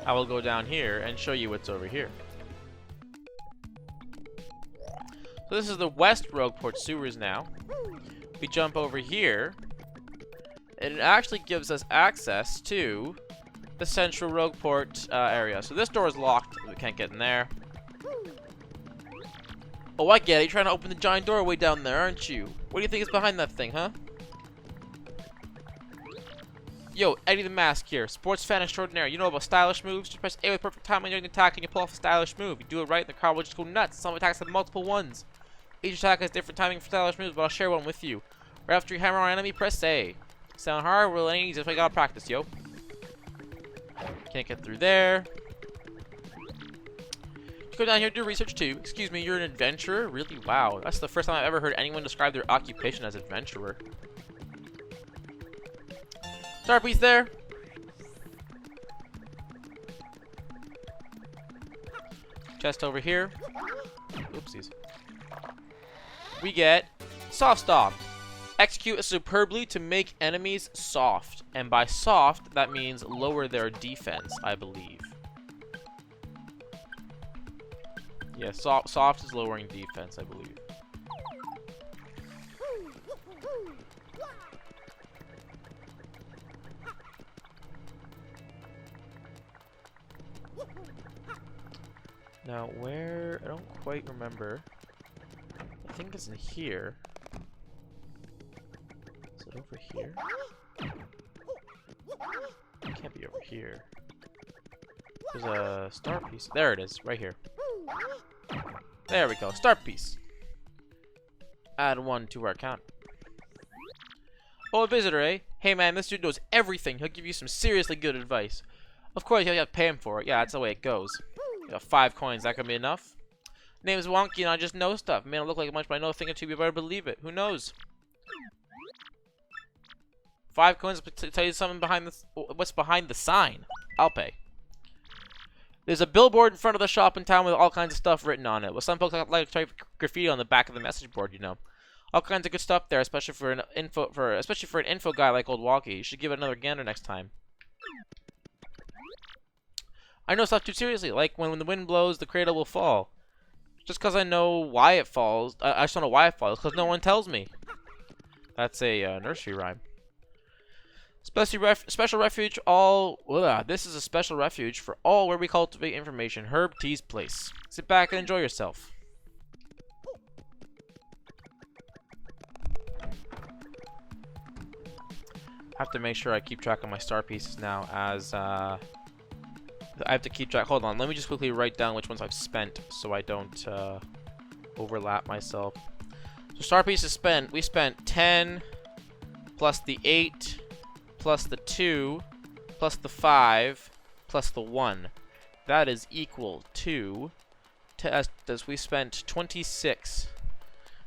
Speaker 1: I will go down here and show you what's over here. So this is the West Rogueport sewers now. We jump over here, and it actually gives us access to the Central Rogueport area. So this door is locked. We can't get in there. Oh, I get it. You're trying to open the giant doorway down there, aren't you? What do you think is behind that thing, huh? Yo, Eddie the Mask here. Sports fan extraordinaire. You know about stylish moves? Just press A with perfect timing during an attack and you pull off a stylish move. You do it right and the crowd will just go nuts. Some attacks have multiple ones. Each attack has different timing for stylish moves, but I'll share one with you. Right after you hammer on an enemy, press A. Sound hard? Well, it ain't easy. That's why you gotta practice, yo. Can't get through there. Go down here and do research too. Excuse me, you're an adventurer? Really? Wow. That's the first time I've ever heard anyone describe their occupation as adventurer. Star piece there. Chest over here. Oopsies. We get soft stop. Execute superbly to make enemies soft. And by soft, that means lower their defense, I believe. Yeah, soft is lowering defense, I believe. Now, where? I don't quite remember. I think it's in here. Is it over here? It can't be over here. There's a star piece. There it is, right here. There we go, start piece. Add 1 to our count. Oh, a visitor, eh? Hey man, this dude knows everything. He'll give you some seriously good advice. Of course, you have to pay him for it. Yeah, that's the way it goes. You got 5 coins, that could be enough. Name's Wonky and I just know stuff. May not look like much, but I know a thing or two. You better believe it. Who knows? 5 coins to tell you something behind this. What's behind the sign? I'll pay. There's a billboard in front of the shop in town with all kinds of stuff written on it. Well, some folks like to type graffiti on the back of the message board, you know. All kinds of good stuff there, especially for an info guy like old Wonky. You should give it another gander next time. I know stuff too seriously, like when the wind blows, the cradle will fall. Just because I know why it falls, I just don't know why it falls, because no one tells me. That's a nursery rhyme. Special refuge all. This is a special refuge for all where we cultivate information. Herb T's place. Sit back and enjoy yourself. Have to make sure I keep track of my star pieces now, as I have to keep track. Hold on, let me just quickly write down which ones I've spent so I don't overlap myself. So star pieces spent. We spent 10 plus the 8. Plus the 2, plus the 5, plus the 1. That is equal to as we spent 26.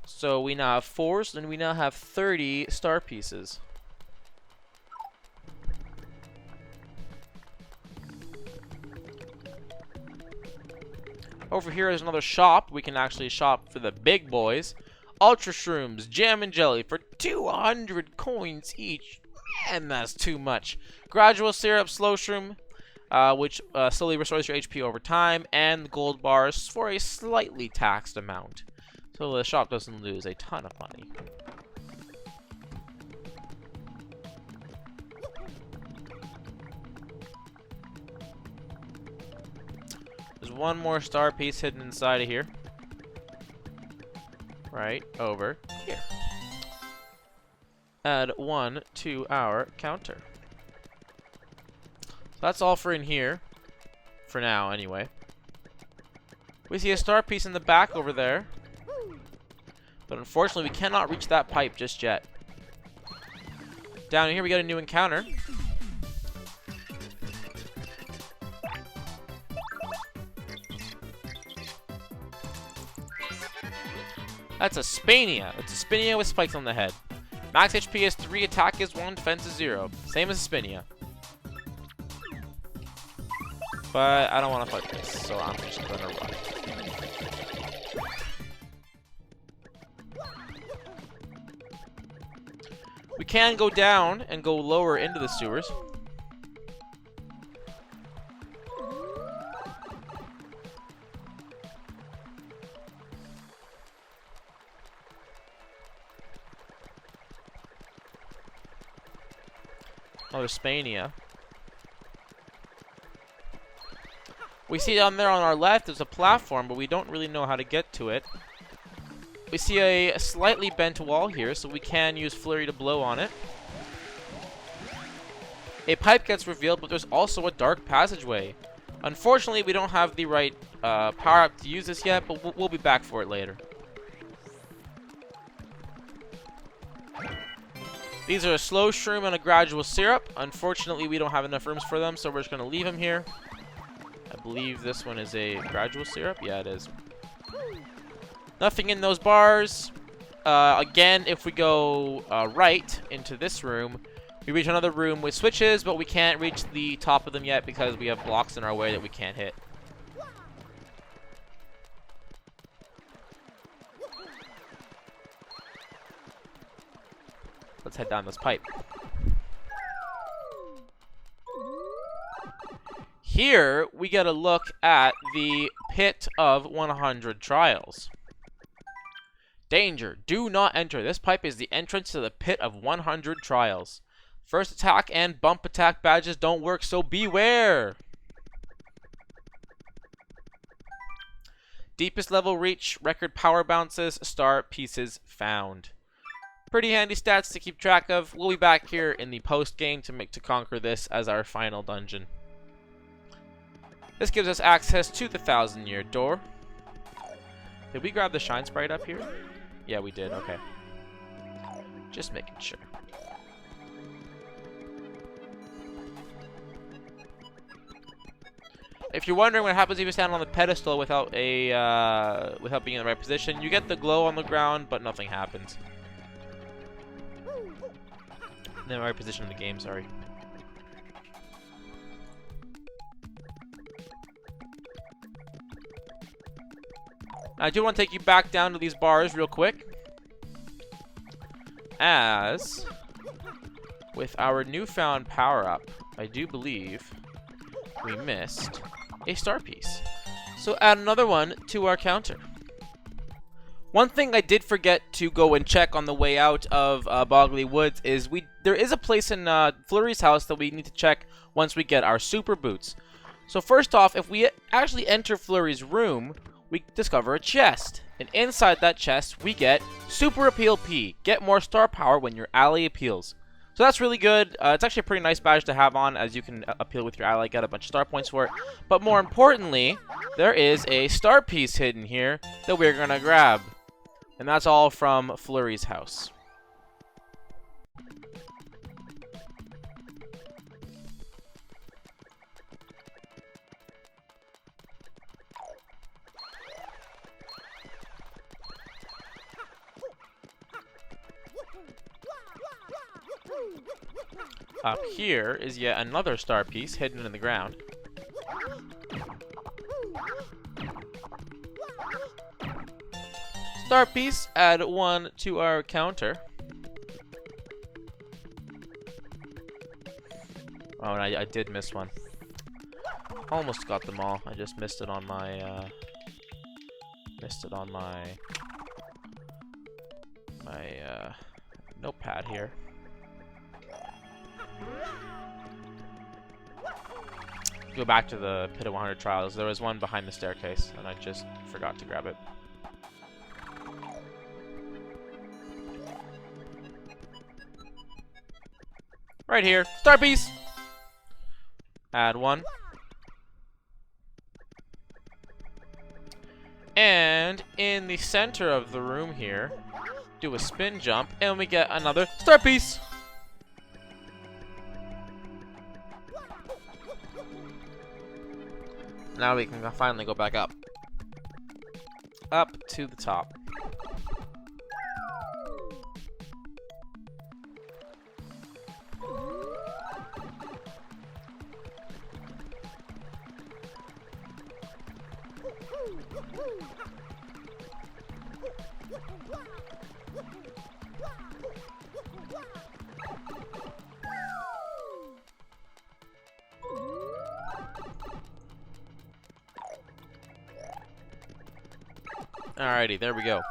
Speaker 1: So we now have 4s, and we now have 30 star pieces. Over here is another shop. We can actually shop for the big boys. Ultra Shrooms, Jam and Jelly for 200 coins each. And that's too much. Gradual Syrup Slow Shroom, which slowly restores your HP over time, and the gold bars for a slightly taxed amount. So the shop doesn't lose a ton of money. There's one more star piece hidden inside of here. Right over here. Add 1 to our counter. So that's all for in here. For now, anyway. We see a star piece in the back over there. But unfortunately, we cannot reach that pipe just yet. Down here, we got a new encounter. That's a Spania. It's a Spinia with spikes on the head. Max HP is 3, attack is 1, defense is 0. Same as a Spinia. But I don't want to fight this, so I'm just going to run. We can go down and go lower into the sewers. Another Spania. We see down there on our left there's a platform, but we don't really know how to get to it. We see a slightly bent wall here, so we can use Flurry to blow on it. A pipe gets revealed, but there's also a dark passageway. Unfortunately, we don't have the right power-up to use this yet, but we'll be back for it later. These are a slow shroom and a gradual syrup. Unfortunately, we don't have enough rooms for them, so we're just going to leave them here. I believe this one is a gradual syrup. Yeah, it is. Nothing in those bars. Again, if we go right into this room, we reach another room with switches, but we can't reach the top of them yet because we have blocks in our way that we can't hit. Let's head down this pipe. Here, we get a look at the Pit of 100 Trials. Danger, do not enter. This pipe is the entrance to the Pit of 100 Trials. First attack and bump attack badges don't work, so beware. Deepest level reach, record power bounces, star pieces found. Pretty handy stats to keep track of. We'll be back here in the post game to conquer this as our final dungeon. This gives us access to the 1,000-year door. Did we grab the shine sprite up here? Yeah, we did. Okay. Just making sure. If you're wondering what happens if you stand on the pedestal without being in the right position, you get the glow on the ground, but nothing happens. In the right position in the game, sorry. I do want to take you back down to these bars real quick. As, with our newfound power-up, I do believe we missed a star piece. So add another one to our counter. One thing I did forget to go and check on the way out of Bogley Woods is there is a place in Flurry's house that we need to check once we get our super boots. So first off, if we actually enter Flurry's room, we discover a chest. And inside that chest, we get Super Appeal P. Get more star power when your ally appeals. So that's really good. It's actually a pretty nice badge to have on, as you can appeal with your ally, get a bunch of star points for it. But more importantly, there is a star piece hidden here that we're going to grab. And that's all from Flurry's house. Up here is yet another star piece hidden in the ground. Star piece, add one to our counter. Oh, and I did miss one. Almost got them all. I just missed it on my notepad here. Go back to the Pit of 100 Trials. There was one behind the staircase, and I just forgot to grab it. Right here. Star piece! Add one. And in the center of the room here, do a spin jump, and we get another star piece. Now we can finally go back up. Up to the top. Alrighty, there we go.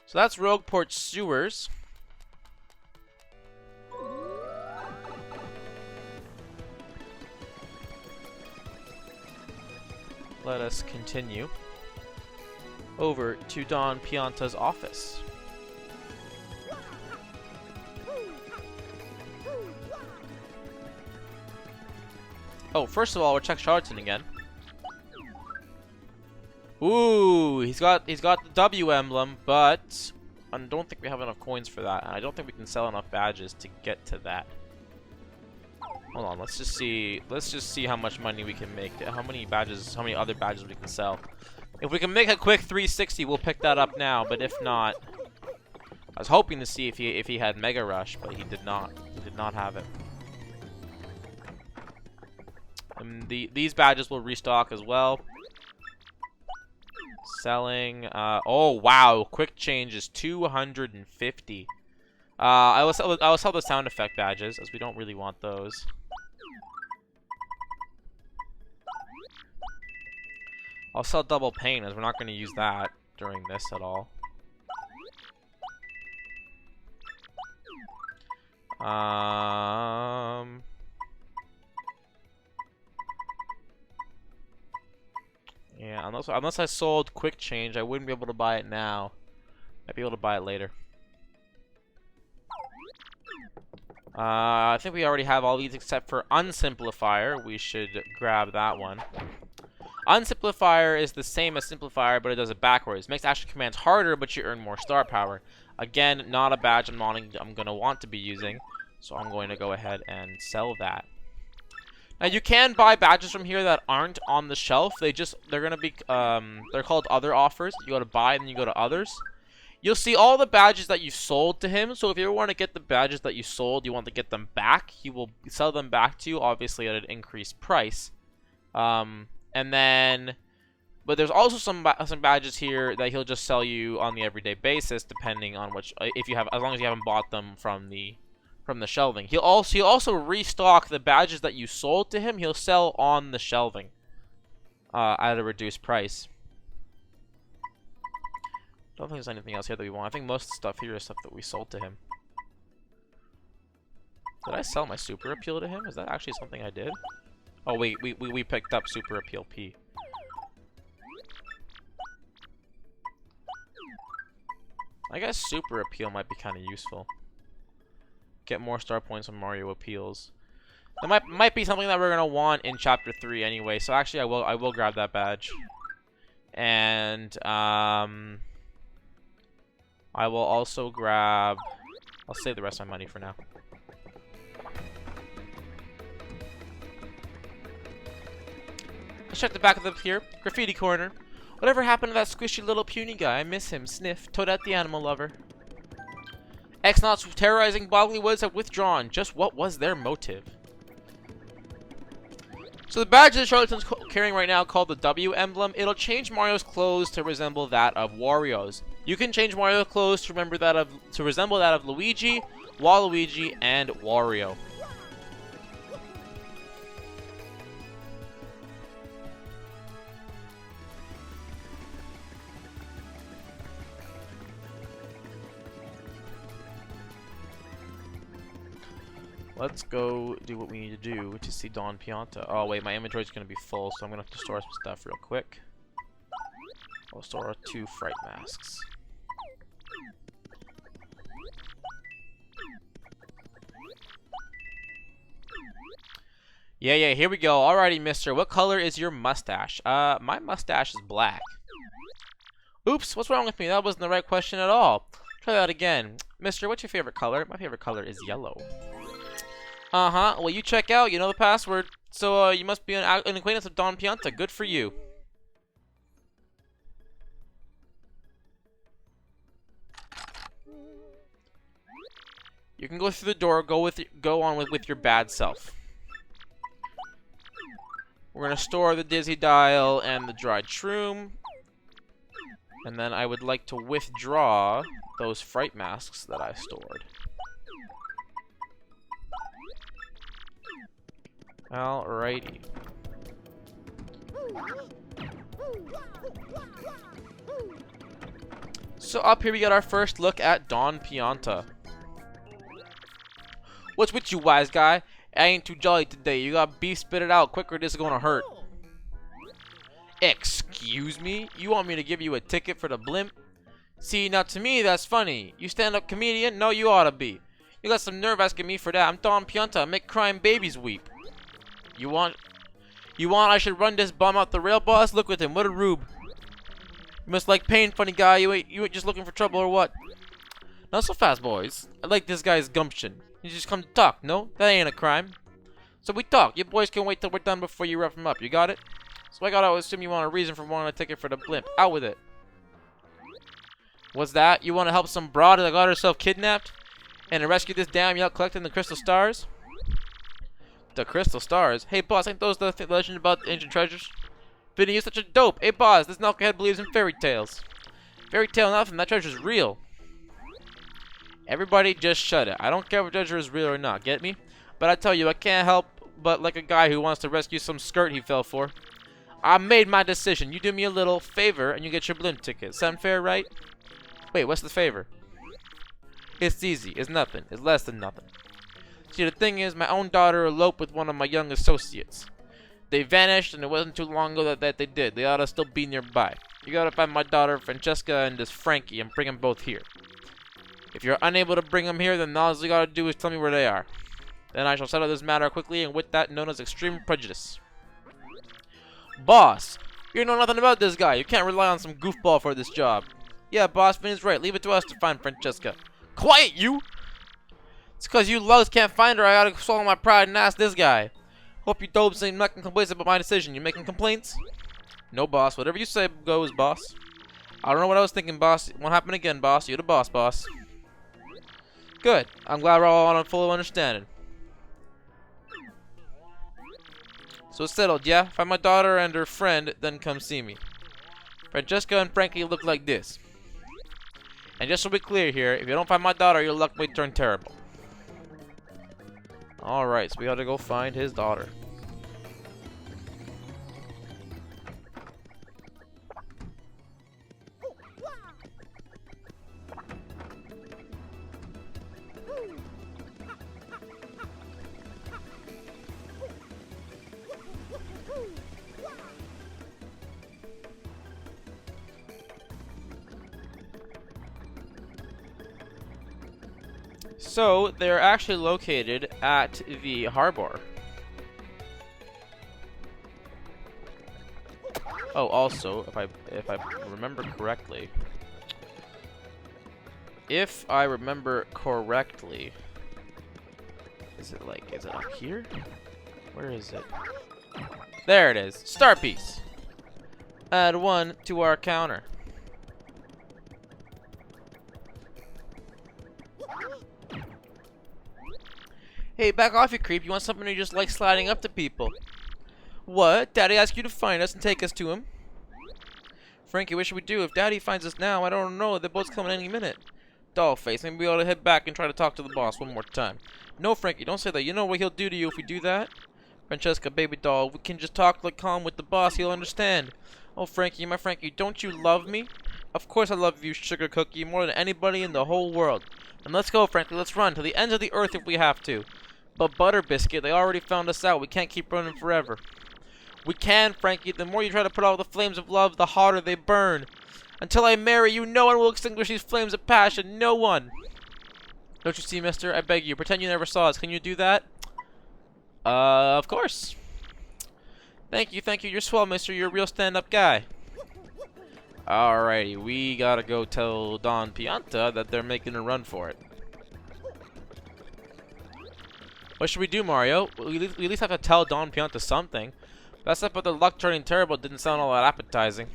Speaker 1: So that's Rogueport sewers. Let us continue over to Don Pianta's office. Oh, first of all, we'll check Charlton again. Ooh, he's got the W emblem, but I don't think we have enough coins for that, and I don't think we can sell enough badges to get to that. Hold on, let's just see how much money we can make. How many other badges we can sell. If we can make a quick 360, we'll pick that up now, but if not, I was hoping to see if he had Mega Rush, but he did not. He did not have it. And these badges will restock as well. Selling. Oh wow! Quick change is 250. I will sell the sound effect badges, as we don't really want those. I'll sell double pain, as we're not going to use that during this at all. Yeah, unless I sold quick change, I wouldn't be able to buy it now. I'd be able to buy it later. I think we already have all these except for Unsimplifier. We should grab that one. Unsimplifier is the same as Simplifier, but it does it backwards. Makes action commands harder, but you earn more star power. Again, not a badge I'm gonna want to be using, so I'm going to go ahead and sell that. Now you can buy badges from here that aren't on the shelf. They're gonna be they're called other offers. You go to buy and then you go to others. You'll see all the badges that you sold to him. So if you ever want to get the badges that you sold, you want to get them back, he will sell them back to you, obviously at an increased price. And then, but there's also some badges here that he'll just sell you on the everyday basis, depending on which, as long as you haven't bought them from the shelving. He'll also restock the badges that you sold to him. He'll sell on the shelving at a reduced price. I don't think there's anything else here that we want. I think most of the stuff here is stuff that we sold to him. Did I sell my super appeal to him? Is that actually something I did? Oh wait, we picked up super appeal P. I guess super appeal might be kind of useful. Get more star points on Mario appeals. That might be something that we're gonna want in Chapter 3 anyway. So actually, I will grab that badge, and I will also grab. I'll save the rest of my money for now. Let's check the back of the here. Graffiti corner. Whatever happened to that squishy little puny guy? I miss him. Sniff. Toadette the animal lover. X-Nauts terrorizing Boggly Woods have withdrawn. Just what was their motive? So the badge that Charlton's carrying right now, called the W emblem, it'll change Mario's clothes to resemble that of Wario's. You can change Mario's clothes to resemble that of Luigi, Waluigi, and Wario. Let's go do what we need to do to see Don Pianta. Oh wait, my inventory's gonna be full, so I'm gonna have to store some stuff real quick. I'll store 2 fright masks. Yeah, here we go. Alrighty, mister. What color is your mustache? My mustache is black. Oops, what's wrong with me? That wasn't the right question at all. Try that again. Mister, what's your favorite color? My favorite color is yellow. Uh-huh. Well, you check out. You know the password. So, you must be an acquaintance of Don Pianta. Good for you. You can go through the door. Go on with your bad self. We're gonna store the Dizzy Dial and the dried shroom. And then I would like to withdraw those fright masks that I stored. Alrighty. So up here we got our first look at Don Pianta. What's with you, wise guy? I ain't too jolly today. You got beef, spit it out quick or this is gonna hurt. Excuse me? You want me to give you a ticket for the blimp? See, now to me that's funny. You stand-up comedian? No, you oughta be. You got some nerve asking me for that. I'm Don Pianta. I make crying babies weep. You want I should run this bum out the rail, boss? Look with him. What a rube. You must like pain, funny guy. You ain't just looking for trouble or what? Not so fast, boys. I like this guy's gumption. You just come to talk, no? That ain't a crime. So we talk. You boys can wait till we're done before you rough him up. You got it? So I gotta assume you want a reason for wanting a ticket for the blimp. Out with it. What's that? You want to help some broad that got herself kidnapped? And to rescue this dam you out collecting the crystal stars? The crystal stars? Hey boss, ain't those the legend about the ancient treasures? Vinny, you're such a dope. Hey boss, this knucklehead believes in fairy tales. Fairy tale nothing, that treasure's real. Everybody just shut it. I don't care if the treasure is real or not, get me? But I tell you, I can't help but like a guy who wants to rescue some skirt he fell for. I made my decision. You do me a little favor and you get your blimp ticket. Sound fair, right? Wait, what's the favor? It's easy. It's nothing. It's less than nothing. See, the thing is, my own daughter eloped with one of my young associates. They vanished, and it wasn't too long ago that they did. They ought to still be nearby. You gotta find my daughter, Francesca, and this Frankie, and bring them both here. If you're unable to bring them here, then all you gotta do is tell me where they are. Then I shall settle this matter quickly, and with that known as extreme prejudice. Boss, you know nothing about this guy. You can't rely on some goofball for this job. Yeah, boss, Vinny's right. Leave it to us to find Francesca. Quiet, you! It's because you lugs can't find her. I gotta swallow my pride and ask this guy. Hope you dopes ain't making complaints about my decision. You making complaints? No, boss. Whatever you say goes, boss. I don't know what I was thinking, boss. It won't happen again, boss. You're the boss, boss. Good. I'm glad we're all on a full understanding. So it's settled, yeah? Find my daughter and her friend, then come see me. Francesca and Frankie look like this. And just to be clear here, if you don't find my daughter, your luck may turn terrible. Alright, so we gotta go find his daughter. So they're actually located at the harbor. Oh, also, if I remember correctly, is it up here? Where is it? There it is. Star piece. Add 1 to our counter. Hey, back off, you creep. You want something you just like sliding up to people. What? Daddy asked you to find us and take us to him? Frankie, what should we do? If Daddy finds us now, I don't know. The boat's coming any minute. Dollface, maybe we ought to head back and try to talk to the boss one more time. No, Frankie, don't say that. You know what he'll do to you if we do that? Francesca, baby doll, we can just talk like calm with the boss. He'll understand. Oh, Frankie, my Frankie, don't you love me? Of course I love you, sugar cookie, more than anybody in the whole world. And let's go, Frankie. Let's run to the ends of the earth if we have to. But Butter Biscuit, they already found us out. We can't keep running forever. We can, Frankie. The more you try to put out the flames of love, the harder they burn. Until I marry you, no one will extinguish these flames of passion. No one. Don't you see, mister? I beg you. Pretend you never saw us. Can you do that? Of course. Thank you. You're swell, mister. You're a real stand-up guy. Alrighty, we gotta go tell Don Pianta that they're making a run for it. What should we do, Mario? We at least have to tell Don Pianta something. That stuff about the luck turning terrible didn't sound all that appetizing.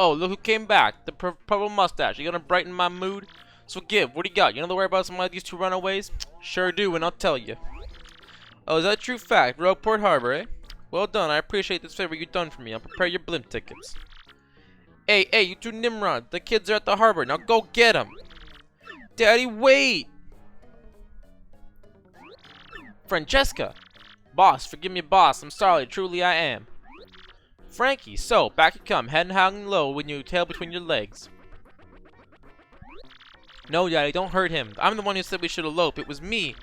Speaker 1: Oh, look who came back. The purple mustache. You gonna brighten my mood? So give, what do you got? You know the whereabouts of some of these two runaways? Sure do, and I'll tell you. Oh, is that a true fact? Rogueport Harbor, eh? Well done, I appreciate this favor you've done for me. I'll prepare your blimp tickets. Hey, you two Nimrod. The kids are at the harbor. Now go get them. Daddy, wait! Francesca! Boss, forgive me, boss. I'm sorry, truly I am. Frankie, so, back you come, head hanging low with your tail between your legs. No, Daddy, don't hurt him. I'm the one who said we should elope. It was me.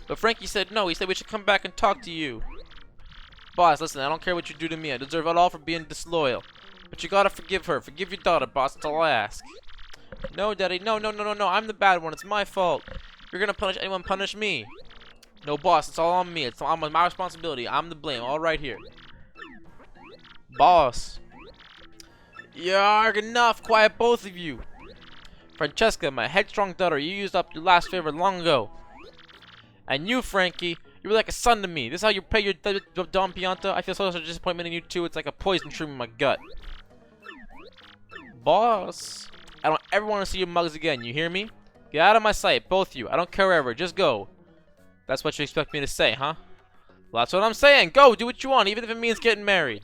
Speaker 1: But Frankie said no. He said we should come back and talk to you. Boss, listen, I don't care what you do to me. I deserve it all for being disloyal. But you gotta forgive her. Forgive your daughter, boss. That's all I ask. No, Daddy, no. I'm the bad one. It's my fault. If you're gonna punish anyone, punish me. No, boss, it's all on me. It's all my responsibility. I'm the blame. All right here. Boss. Yarg, enough. Quiet, both of you. Francesca, my headstrong daughter, you used up your last favor long ago. And you, Frankie, you were like a son to me. This is how you pay your Don Pianta? I feel so much disappointment in you too. It's like a poison shroom in my gut. Boss. I don't ever want to see your mugs again, you hear me? Get out of my sight, both of you. I don't care wherever, just go. That's what you expect me to say, huh? Well, that's what I'm saying. Go, do what you want, even if it means getting married.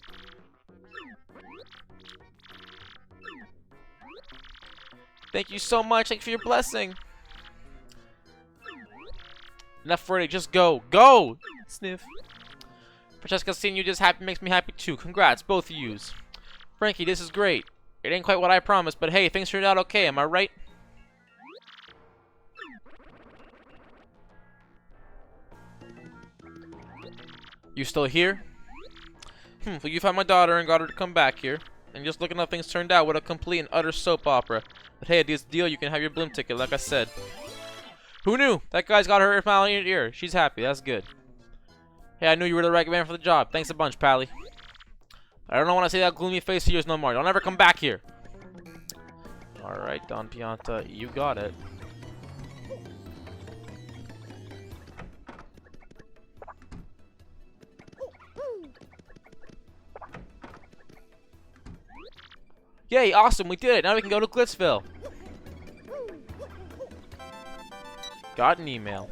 Speaker 1: Thank you so much. Thank you for your blessing. Enough for it. Just go. Go! Sniff. Francesca, seeing you just happy makes me happy too. Congrats, both of yous. Frankie, this is great. It ain't quite what I promised, but hey, things turned out okay. Am I right? You still here? Well, you found my daughter and got her to come back here. And just looking how things turned out, what a complete and utter soap opera. But hey, at this deal, you can have your blimp ticket, like I said. Who knew? That guy's got her smile in your ear. She's happy. That's good. Hey, I knew you were the right man for the job. Thanks a bunch, Pally. I don't know when I see that gloomy face of yours no more. Don't ever come back here. Alright, Don Pianta, you got it. Yay, awesome, we did it. Now we can go to Glitzville. Got an email.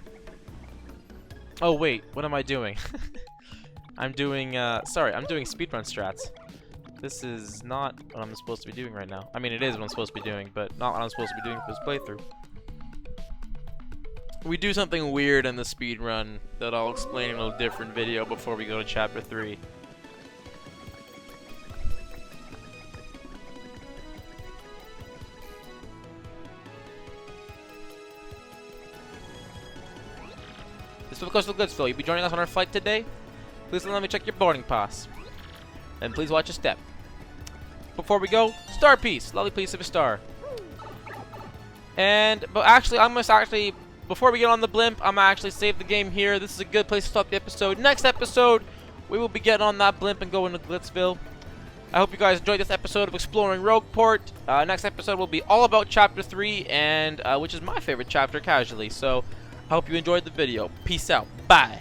Speaker 1: Oh wait, what am I doing? I'm doing speedrun strats. This is not what I'm supposed to be doing right now. I mean, it is what I'm supposed to be doing, but not what I'm supposed to be doing for this playthrough. We do something weird in the speedrun that I'll explain in a different video before we go to chapter 3. This is because of Glitzville. You'll be joining us on our flight today. Please let me check your boarding pass. And please watch your step. Before we go, star piece. Lovely piece of a star. But actually, before we get on the blimp, I'm gonna actually save the game here. This is a good place to stop the episode. Next episode, we will be getting on that blimp and going to Glitzville. I hope you guys enjoyed this episode of Exploring Rogueport. Next episode will be all about Chapter 3, and which is my favorite chapter, casually. So, I hope you enjoyed the video. Peace out. Bye.